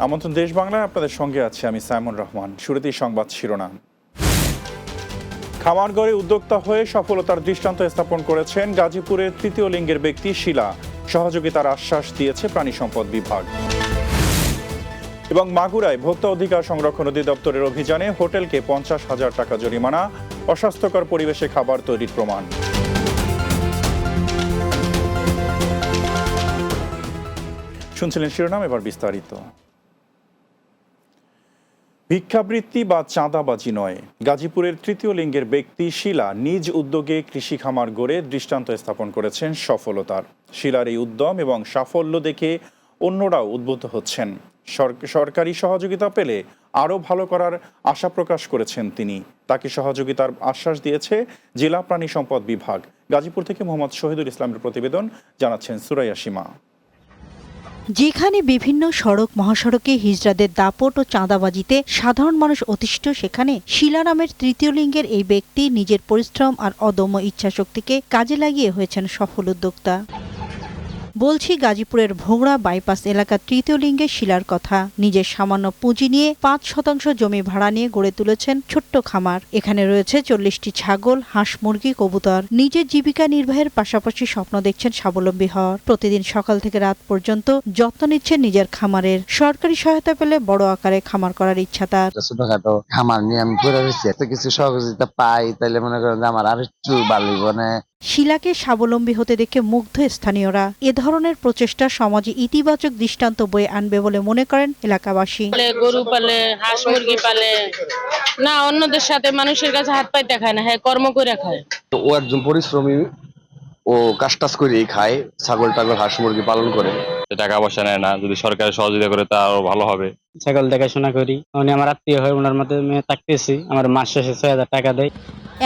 আমন্ত্রণ দেশ বাংলায়, আপনাদের সঙ্গে আছি আমি সাইমন রহমান। শুরুতেই সংবাদ শিরোনাম। খামারগড়ে উদ্যোক্তা হয়ে সফলতার দৃষ্টান্ত স্থাপন করেছেন গাজীপুরের তৃতীয় লিঙ্গের ব্যক্তি শিলা। সহযোগিতার আশ্বাস দিয়েছে প্রাণী সম্পদ বিভাগ। এবং মাগুরায় ভোক্তা অধিকার সংরক্ষণ অধিদপ্তরের অভিযানে হোটেলকে 50,000 টাকা জরিমানা, অস্বাস্থ্যকর পরিবেশে খাবার তৈরির প্রমাণ। শুনছিলেন শিরোনাম, এবার বিস্তারিত। ভিক্ষাবৃত্তি বা চাঁদাবাজি নয়, গাজীপুরের তৃতীয় লিঙ্গের ব্যক্তি শিলা নিজ উদ্যোগে কৃষি খামার গড়ে দৃষ্টান্ত স্থাপন করেছেন সফলতার। শিলার এই উদ্যম এবং সাফল্য দেখে অন্যরাও উদ্বুদ্ধ হচ্ছেন। সরকারি সহযোগিতা পেলে আরও ভালো করার আশা প্রকাশ করেছেন তিনি। তাকে সহযোগিতার আশ্বাস দিয়েছে জেলা প্রাণী সম্পদ বিভাগ। গাজীপুর থেকে মোহাম্মদ শহীদুল ইসলামের প্রতিবেদন, জানাচ্ছেন সুরাইয়া সীমা। যেখানে বিভিন্ন সড়ক মহাসড়কে হিজড়াদের দাপট ও চাঁদাবাজিতে সাধারণ মানুষ অতিষ্ঠ, সেখানে শিলা নামের তৃতীয় লিঙ্গের এই ব্যক্তি নিজের পরিশ্রম আর অদম্য ইচ্ছাশক্তিকে কাজে লাগিয়ে হয়েছেন সফল উদ্যোক্তা। বলছি গাজীপুরের ভোগড়া বাইপাস এলাকার তৃতীয় লিঙ্গের শিলার কথা। নিজের সামান্য পুঁজি নিয়ে 5% জমি ভাড়া নিয়ে গড়ে তুলেছেন ছোট্ট খামার। এখানে রয়েছে 40টি ছাগল, হাঁস, মুরগি, কবুতর। নিজের জীবিকা নির্বাহের পাশাপাশি স্বপ্ন দেখছেন স্বাবলম্বী হওয়ার। প্রতিদিন সকাল থেকে রাত পর্যন্ত যত্ন নিচ্ছেন নিজের খামারের। সরকারি সহায়তা পেলে বড় আকারে খামার করার ইচ্ছা তার। ছোটখাটো খামার নিয়ে আমি করে রয়েছি, এত কিছু সহযোগিতা পাই তাইলে মনে করেন আমার আর একটু ভালো মানে। শিলাকে স্বাবলম্বী হতে দেখে মুগ্ধ স্থানীয়রা। এ ধরনের প্রচেষ্টা সমাজে ইতিবাচক দৃষ্টান্ত বয়ে আনবে বলে মনে করেন এলাকাবাসী। গরু পালে, হাঁস মুরগি পালে, না অন্যদের সাথে মানুষের কাছে হাত পাইতে খায় না, হ্যাঁ কর্ম করে খায়। ও একজন পরিশ্রমী, ও কাজ টাজ করেই খায়, ছাগল টাগল হাঁস মুরগি পালন করে। টাকা পয়সা নেয় না, যদি সরকারের সহযোগিতা করে তা আরো ভালো হবে। ছাগল দেখাশোনা করি, উনি আমার আত্মীয় হয়, ওনার মাধ্যমে থাকতেছি। আমার মাস শেষে 6,000 টাকা দেয়।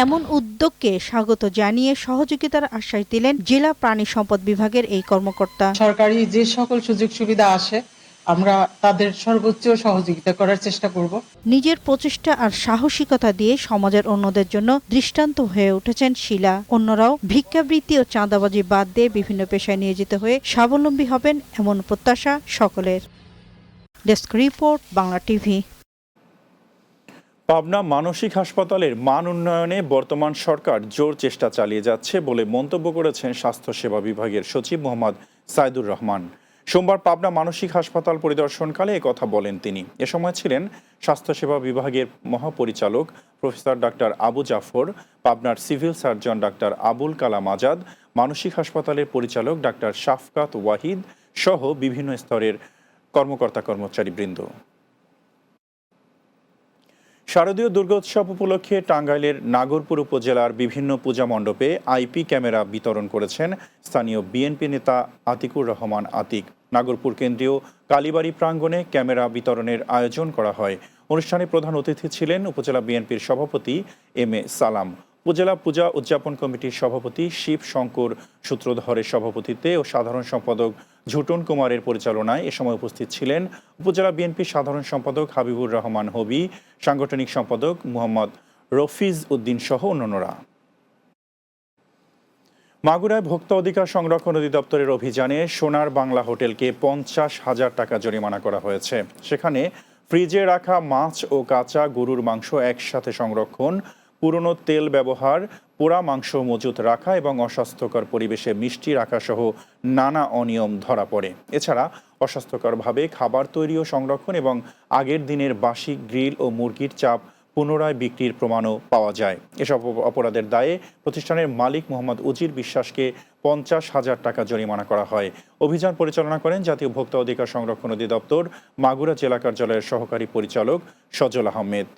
এমন উদ্যোগকে স্বাগত জানিয়ে সহযোগিতার আশ্বাস দিলেন জেলা প্রাণী সম্পদ বিভাগের এই কর্মকর্তা। সরকারি যে সকল সুযোগ সুবিধা আসে আমরা তাদের সর্বোচ্চ সহযোগিতা করার চেষ্টা করব। নিজের প্রচেষ্টা আর সাহসিকতা দিয়ে সমাজের অন্যদের জন্য দৃষ্টান্ত হয়ে উঠেছেন শিলা। অন্যরাও ভিক্ষাবৃত্তি ও চাঁদাবাজি বাদ দিয়ে বিভিন্ন পেশায় নিয়োজিত হয়ে স্বাবলম্বী হবেন, এমন প্রত্যাশা সকলের। Desk report, Bangla TV. Pabna মানসিক হাসপাতালের মান উন্নয়নে বর্তমান সরকার জোর চেষ্টা চালিয়ে যাচ্ছে বলে মন্তব্য করেছেন স্বাস্থ্যসেবা বিভাগের সচিব মোহাম্মদ সাইদুর রহমান। সোমবার পাবনা মানসিক হাসপাতাল পরিদর্শনকালে একথা বলেন তিনি। এ সময় ছিলেন স্বাস্থ্যসেবা বিভাগের মহাপরিচালক প্রফেসর ডাক্তার আবু জাফর, পাবনার civil surgeon doctor Abul Kalam Azad, মানসিক হাসপাতালের পরিচালক ডাক্তার শাফকাত ওয়াহিদ সহ বিভিন্ন স্তরের কর্মকর্তা কর্মচারীবৃন্দ। শারদীয় দুর্গোৎসব উপলক্ষে টাঙ্গাইলের নাগরপুর উপজেলার বিভিন্ন পূজা মণ্ডপে আইপি ক্যামেরা বিতরণ করেছেন স্থানীয় বিএনপি নেতা আতিকুর রহমান আতিক। নাগরপুর কেন্দ্রীয় কালীবাড়ি প্রাঙ্গণে ক্যামেরা বিতরণের আয়োজন করা হয়। অনুষ্ঠানে প্রধান অতিথি ছিলেন উপজেলা বিএনপির সভাপতি এম এ সালাম। উপজেলা পূজা উদযাপন কমিটির সভাপতি শিব শঙ্কর সূত্রধরের সভাপতিত্বে ও সাধারণ সম্পাদক ঝুটন কুমারের পরিচালনায় এ সময় উপস্থিত ছিলেন উপজেলা বিএনপির সাধারণ সম্পাদক হাবিবুর রহমান হবি, সাংগঠনিক সম্পাদক মোহাম্মদ রফিজ উদ্দিন সহ অন্যান্যরা। মাগুরায় ভোক্তা অধিকার সংরক্ষণ অধিদপ্তরের অভিযানে সোনার বাংলা হোটেলকে 50,000 টাকা জরিমানা করা হয়েছে। সেখানে ফ্রিজে রাখা মাছ ও কাঁচা গরুর মাংস একসাথে সংরক্ষণ, পুরনো তেল ব্যবহার, পোড়া মাংস মজুত রাখা এবং অস্বাস্থ্যকর পরিবেশে মিষ্টি রাখা সহ নানা অনিয়ম ধরা পড়ে। এছাড়া অস্বাস্থ্যকরভাবে খাবার তৈরি ও সংরক্ষণ এবং আগের দিনের বাসি গ্রিল ও মুরগির চাপ পুনরায় বিক্রির প্রমাণও পাওয়া যায়। এসব অপরাধের দায়ে প্রতিষ্ঠানের মালিক মোহাম্মদ উজির বিশ্বাসকে 50,000 টাকা জরিমানা করা হয়। অভিযান পরিচালনা করেন জাতীয় ভোক্তা অধিকার সংরক্ষণ অধিদপ্তর মাগুরা জেলা কার্যালয়ের সহকারী পরিচালক সজল আহমেদ।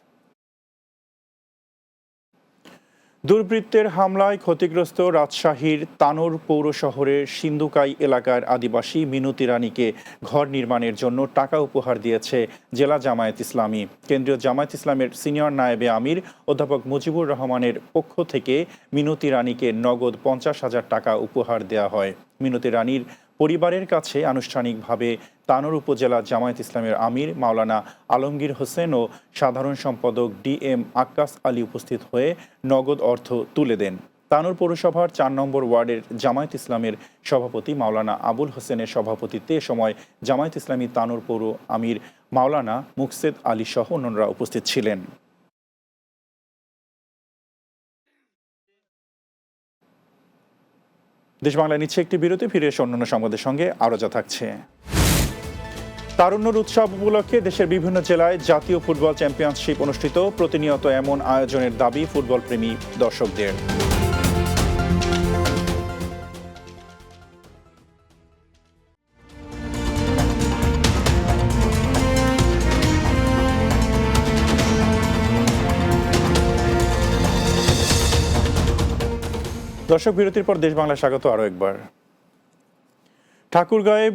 দুর্বৃত্তের হামলায় ক্ষতিগ্রস্ত রাজশাহীর তানোর পৌর শহরের সিন্ধুকাই এলাকার আদিবাসী মিনতি রানীকে ঘর নির্মাণের জন্য টাকা উপহার দিয়েছে জেলা জামায়াত ইসলামী। কেন্দ্রীয় জামায়াত ইসলামের সিনিয়র নায়েবে আমির অধ্যাপক মুজিবুর রহমানের পক্ষ থেকে মিনতি রানীকে নগদ 50,000 টাকা উপহার দেওয়া হয়। মিনতি রানীর পরিবারের কাছে আনুষ্ঠানিকভাবে তানোর উপজেলা জামায়াত ইসলামের আমির মাওলানা আলমগীর হোসেন ও সাধারণ সম্পাদক ডিএম আক্কাস আলী উপস্থিত হয়ে নগদ অর্থ তুলে দেন। তানোর পৌরসভার ৪ নম্বর ওয়ার্ডের জামায়াত ইসলামের সভাপতি মাওলানা আবুল হোসেনের সভাপতিত্বে এ সময় জামায়াত ইসলামী তানোর পৌর আমির মাওলানা মুকসেদ আলী সহ অন্যরা উপস্থিত ছিলেন। দেশ বাংলা নিচ্ছে একটি বিরতি, ফিরে এসে অন্যান্য সংবাদের সঙ্গে আরও যা থাকছে। তারুণ্যের উৎসব উপলক্ষে দেশের বিভিন্ন জেলায় জাতীয় ফুটবল চ্যাম্পিয়নশিপ অনুষ্ঠিত। প্রতিনিয়ত এমন আয়োজনের দাবি ফুটবল প্রেমী দর্শকদের। দর্শক, বিরতির পর দেশ বাংলা স্বাগত আরও একবার। ঠাকুরগাঁয়ে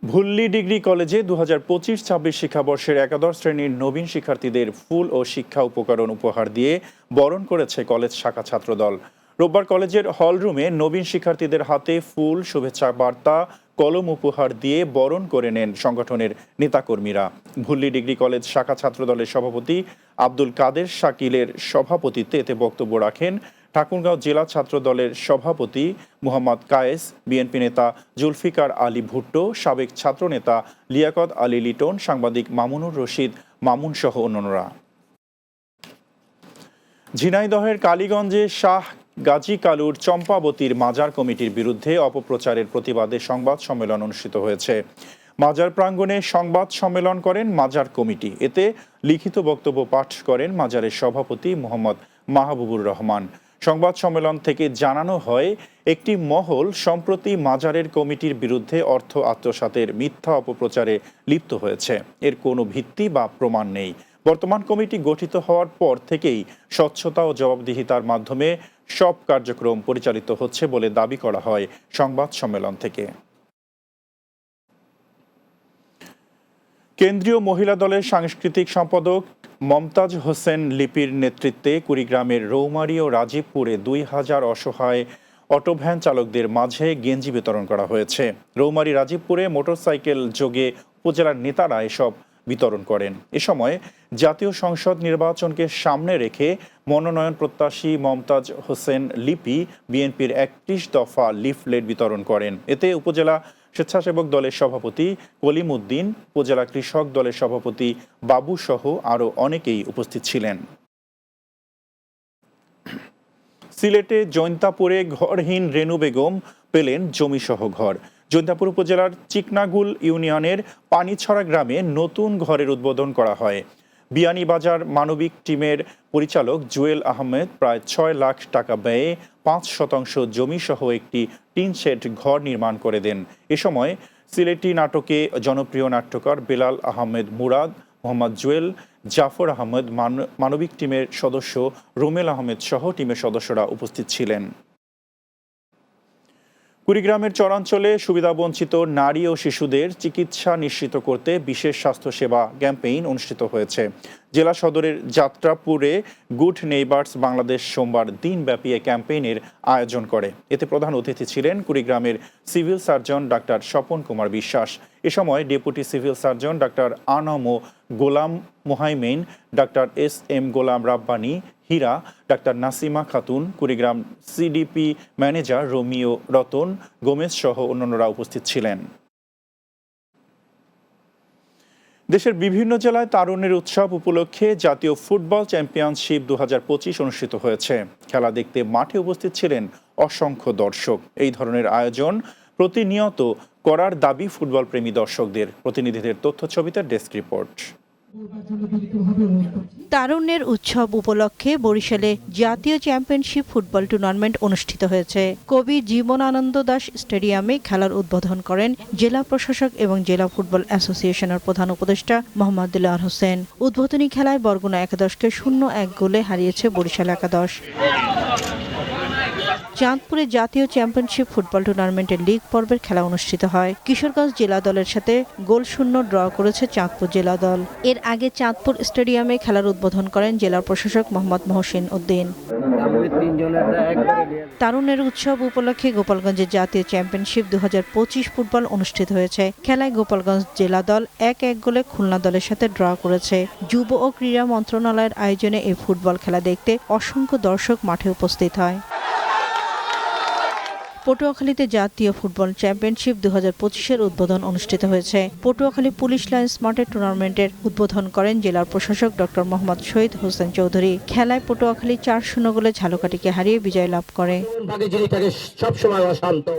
ভুল্লি ডিগ্রি কলেজে 2025-26 শিক্ষাবর্ষের একাদশ শ্রেণীর নবীন শিক্ষার্থীদের ফুল ও শিক্ষা উপকরণ উপহার দিয়ে বরণ করেছে কলেজ শাখা ছাত্রদল। রোববার কলেজের হলরুমে নবীন শিক্ষার্থীদের হাতে ফুল, শুভেচ্ছা বার্তা, কলম উপহার দিয়ে বরণ করে নেন সংগঠনের নেতাকর্মীরা। ভুল্লি ডিগ্রি কলেজ শাখা ছাত্রদলের সভাপতি আব্দুল কাদের শাকিলের সভাপতিত্বে এতে বক্তব্য রাখেন ঠাকুরগাঁও জেলা ছাত্র দলের সভাপতি মোহাম্মদ কায়েস, বিএনপি নেতা জুলফিকার আলী ভুট্টো, সাবেক ছাত্রনেতা লিয়াকত আলী লিটন, সাংবাদিক মামুনুর রশিদ মামুন সহ অন্যরা। ঝিনাইদহের কালীগঞ্জে শাহ গাজী কালুর চম্পাবতীর মাজার কমিটির বিরুদ্ধে অপপ্রচারের প্রতিবাদে সংবাদ সম্মেলন অনুষ্ঠিত হয়েছে। মাজার প্রাঙ্গণে সংবাদ সম্মেলন করেন মাজার কমিটি। এতে লিখিত বক্তব্য পাঠ করেন মাজারের সভাপতি মোহাম্মদ মাহবুবুর রহমান। সংবাদ সম্মেলন থেকে জানানো হয়, একটি মহল সম্প্রতি মাজারের কমিটির বিরুদ্ধে অর্থ আত্মসাতের মিথ্যা অপপ্রচারে লিপ্ত হয়েছে। এর কোনো ভিত্তি বা প্রমাণ নেই। বর্তমান কমিটি গঠিত হওয়ার পর থেকেই স্বচ্ছতা ও জবাবদিহিতার মাধ্যমে সব কার্যক্রম পরিচালিত হচ্ছে বলে দাবি করা হয় সংবাদ সম্মেলন থেকে। কেন্দ্রীয় মহিলা দলের সাংস্কৃতিক সম্পাদক মমতাজ হোসেন লিপির নেতৃত্বে কুড়িগ্রামের রৌমারী ও রাজীবপুরে 2000 অসহায় অটোভ্যান চালকদের মাঝে গেঞ্জি বিতরণ করা হয়েছে। রৌমারী রাজীবপুরে মোটরসাইকেল যোগে উপজেলার নেতারা এসব বিতরণ করেন। এ সময় জাতীয় সংসদ নির্বাচনকে সামনে রেখে মনোনয়ন প্রত্যাশী মমতাজ হোসেন লিপি বিএনপির 31 দফা লিফলেট বিতরণ করেন। এতে উপজেলা স্বেচ্ছাসেবক দলের সভাপতি কলিম উদ্দিন, উপজেলা কৃষক দলের সভাপতি বাবু সহ আরও অনেকেই উপস্থিত ছিলেন। সিলেটে জৈন্তাপুরে ঘরহীন রেনু বেগম পেলেন জমিসহ ঘর। জৈন্তাপুর উপজেলার চিকনাগুল ইউনিয়নের পানিছড়া গ্রামে নতুন ঘরের উদ্বোধন করা হয়। বিয়ানীবাজার মানবিক টিমের পরিচালক জুয়েল আহমেদ প্রায় 6 লাখ টাকা ব্যয়ে 5% জমিসহ একটি টিন শেড ঘর নির্মাণ করে দেন। এ সময় সিলেটি নাটকে জনপ্রিয় নাট্যকার বেলাল আহমেদ মুরাদ, মোহাম্মদ জুয়েল, জাফর আহমেদ, মানবিক টিমের সদস্য রুমেল আহমেদ সহ টিমের সদস্যরা উপস্থিত ছিলেন। কুড়িগ্রামের চরাঞ্চলে সুবিধাবঞ্চিত নারী ও শিশুদের চিকিৎসা নিশ্চিত করতে বিশেষ স্বাস্থ্যসেবা ক্যাম্পেইন অনুষ্ঠিত হয়েছে। জেলা সদরের যাত্রাপুরে গুড নেইবার্স বাংলাদেশ সোমবার দিনব্যাপী এ ক্যাম্পেইনের আয়োজন করে। এতে প্রধান অতিথি ছিলেন কুড়িগ্রামের civil surgeon doctor Swapan Kumar Biswas. এ সময় deputy civil surgeon doctor ANM Golam Mohaimen, doctor SM Golam Rabbani Hira, doctor Nasima Khatun, Kurigram CDP manager Romeo Ratan Gomez সহ অন্যান্যরা উপস্থিত ছিলেন। দেশের বিভিন্ন জেলায় তারুণ্যের উৎসব উপলক্ষে জাতীয় ফুটবল চ্যাম্পিয়নশিপ 2025 অনুষ্ঠিত হয়েছে। খেলা দেখতে মাঠে উপস্থিত ছিলেন অসংখ্য দর্শক। এই ধরনের আয়োজন প্রতিনিয়ত করার দাবি ফুটবল প্রেমী দর্শকদের। প্রতিনিধিদের তথ্য ছবিতে ডেস্ক রিপোর্ট। তারুণ্যের উৎসব উপলক্ষে বরিশালে জাতীয় চ্যাম্পিয়নশিপ ফুটবল টুর্নামেন্ট অনুষ্ঠিত হয়েছে। কবি জীবনানন্দ দাস স্টেডিয়ামে খেলার উদ্বোধন করেন জেলা প্রশাসক এবং জেলা ফুটবল অ্যাসোসিয়েশনের প্রধান উপদেষ্টা মোহাম্মদ দিলওয়ার হোসেন। উদ্বোধনী খেলায় বরগুনা একাদশকে 0-1 গোলে হারিয়েছে বরিশাল একাদশ। চাঁদপুরে জাতীয় চ্যাম্পিয়নশিপ ফুটবল টুর্নামেন্টের লিগ পর্বের খেলা অনুষ্ঠিত হয়। কিশোরগঞ্জ জেলা দলের সাথে 0-0 ড্র করেছে চাঁদপুর জেলা দল। এর আগে চাঁদপুর স্টেডিয়ামে খেলার উদ্বোধন করেন জেলা প্রশাসক মোহাম্মদ মহসিন উদ্দিন। তারুণ্যের উৎসব উপলক্ষে গোপালগঞ্জে জাতীয় চ্যাম্পিয়নশিপ 2025 ফুটবল অনুষ্ঠিত হয়েছে। খেলায় গোপালগঞ্জ জেলা দল 1-1 গোলে খুলনা দলের সাথে ড্র করেছে। যুব ও ক্রীড়া মন্ত্রণালয়ের আয়োজনে এই ফুটবল খেলা দেখতে অসংখ্য দর্শক মাঠে উপস্থিত হয়। পটুয়াখালীতে জাতীয় ফুটবল চ্যাম্পিয়নশিপ 2025-এর উদ্বোধন অনুষ্ঠিত হয়েছে। পটুয়াখালী পুলিশ লাইন্স মাঠে টুর্নামেন্টের উদ্বোধন করেন জেলার প্রশাসক ডক্টর মোহাম্মদ শহীদ হোসেন চৌধুরী। খেলায় পটুয়াখালী 4-0 গোলে ঝালকাঠিকে হারিয়ে বিজয় লাভ করে।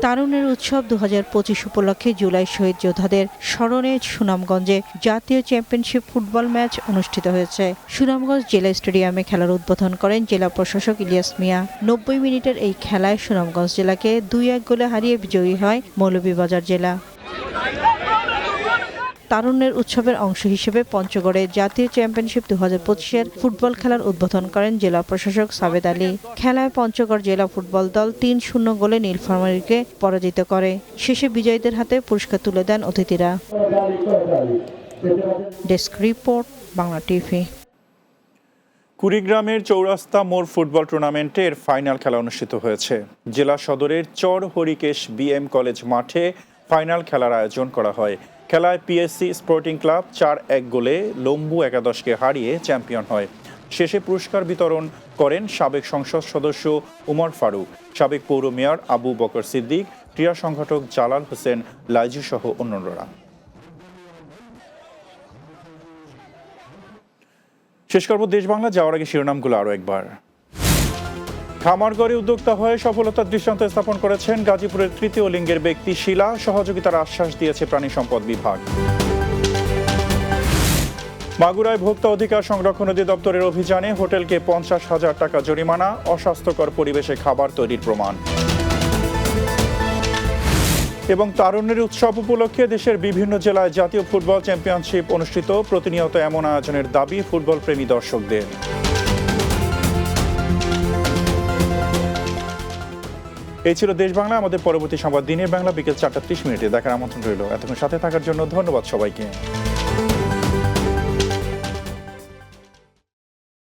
তারুণের উৎসব 2025 উপলক্ষে জুলাই শহীদ যোদ্ধাদের স্মরণে সুনামগঞ্জে জাতীয় চ্যাম্পিয়নশিপ ফুটবল ম্যাচ অনুষ্ঠিত হয়েছে। সুনামগঞ্জ জেলা স্টেডিয়ামে খেলার উদ্বোধন করেন জেলা প্রশাসক ইলিয়াস মিয়া। 90 মিনিটের এই খেলায় সুনামগঞ্জ জেলাকে 2-1 গোলে হারিয়ে বিজয়ী হয় মৌলভীবাজার জেলা। তারুণ্যের উৎসবের অংশ হিসেবে পঞ্চগড়ে জাতীয় চ্যাম্পিয়নশিপ 2025-এর ফুটবল খেলার উদ্বোধন করেন জেলা প্রশাসক সাবেদ আলী। খেলায় পঞ্চগড় জেলা ফুটবল দল 3-0 গোলে নীলফামারীকে পরাজিত করে। শেষে বিজয়ীদের হাতে পুরস্কার তুলে দেন অতিথিরা। Desk report, Bangla TV. কুড়িগ্রামের চৌরাস্তা মোড় ফুটবল টুর্নামেন্টের ফাইনাল খেলা অনুষ্ঠিত হয়েছে। জেলা সদরের চর হরিকেশ বিএম কলেজ মাঠে ফাইনাল খেলার আয়োজন করা হয়। খেলায় পিএসসি স্পোর্টিং ক্লাব 4-1 গোলে লম্বু একাদশকে হারিয়ে চ্যাম্পিয়ন হয়। শেষে পুরস্কার বিতরণ করেন সাবেক সংসদ সদস্য উমর ফারুক, সাবেক পৌর মেয়র আবু বকর সিদ্দিক, ক্রীড়া সংগঠক জালাল হোসেন লাইজু সহ অন্যরা। শেষ করব দেশ বাংলা, যাওয়ার আগে শিরোনামগুলো আরও একবার। খামারগড়ে উদ্যোক্তা হয়ে সফলতার দৃষ্টান্ত স্থাপন করেছেন গাজীপুরের তৃতীয় লিঙ্গের ব্যক্তি শিলা। সহযোগিতার আশ্বাস দিয়েছে প্রাণী সম্পদ বিভাগ। মাগুরায় ভোক্তা অধিকার সংরক্ষণ অধিদপ্তরের অভিযানে হোটেলকে 50,000 টাকা জরিমানা, অস্বাস্থ্যকর পরিবেশে খাবার তৈরির প্রমাণ। এবং তারুণ্যের উৎসব উপলক্ষে দেশের বিভিন্ন জেলায় জাতীয় ফুটবল চ্যাম্পিয়নশিপ অনুষ্ঠিত। প্রতিনিয়ত এমন আয়োজনের দাবি ফুটবল প্রেমী দর্শকদের। এই ছিল দেশ বাংলা। আমাদের পরবর্তী সংবাদ দিনের বাংলা বিকেল 4:30 দেখার আমন্ত্রণ রইল। এতক্ষণ সাথে থাকার জন্য ধন্যবাদ সবাইকে।